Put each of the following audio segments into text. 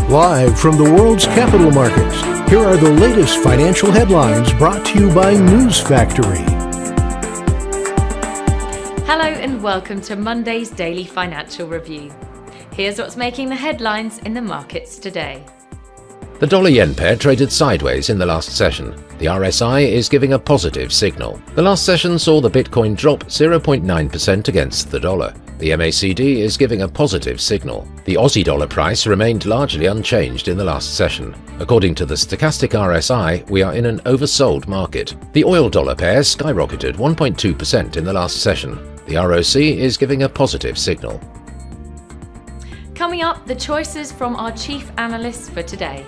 Live from the world's capital markets, here are the latest financial headlines brought to you by News Factory. Hello and welcome to Monday's Daily Financial Review. Here's what's making the headlines in the markets today. The dollar-yen pair traded sideways in the last session. The RSI is giving a positive signal. The last session saw the Bitcoin drop 0.9% against the dollar. The MACD is giving a positive signal. The Aussie dollar price remained largely unchanged in the last session. According to the stochastic RSI, we are in an oversold market. The oil-dollar pair skyrocketed 1.2% in the last session. The ROC is giving a positive signal. Coming up, the choices from our chief analysts for today.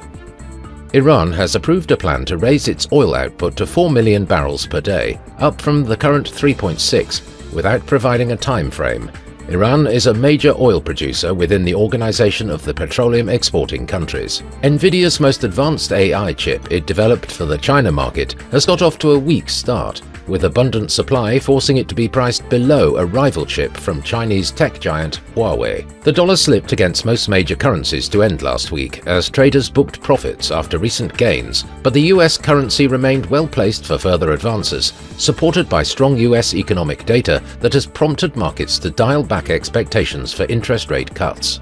Iran has approved a plan to raise its oil output to 4 million barrels per day, up from the current 3.6, without providing a time frame. Iran is a major oil producer within the Organization of the Petroleum Exporting Countries. Nvidia's most advanced AI chip it developed for the China market has got off to a weak start, with abundant supply forcing it to be priced below a rival chip from Chinese tech giant Huawei. The dollar slipped against most major currencies to end last week as traders booked profits after recent gains, but the US currency remained well placed for further advances, supported by strong US economic data that has prompted markets to dial back expectations for interest rate cuts.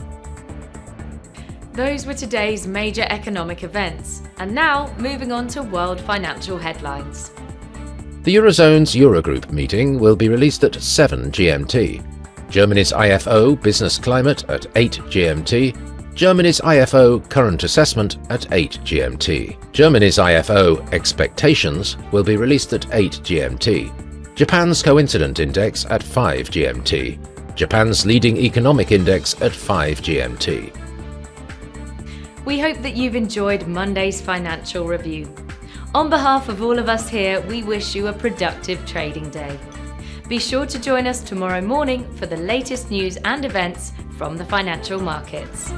Those were today's major economic events. And now, moving on to world financial headlines. The Eurozone's Eurogroup meeting will be released at 7 GMT. Germany's IFO Business Climate at 8 GMT. Germany's IFO Current Assessment at 8 GMT. Germany's IFO Expectations will be released at 8 GMT. Japan's Coincident Index at 5 GMT. Japan's Leading Economic Index at 5 GMT. We hope that you've enjoyed Monday's financial review. On behalf of all of us here, we wish you a productive trading day. Be sure to join us tomorrow morning for the latest news and events from the financial markets.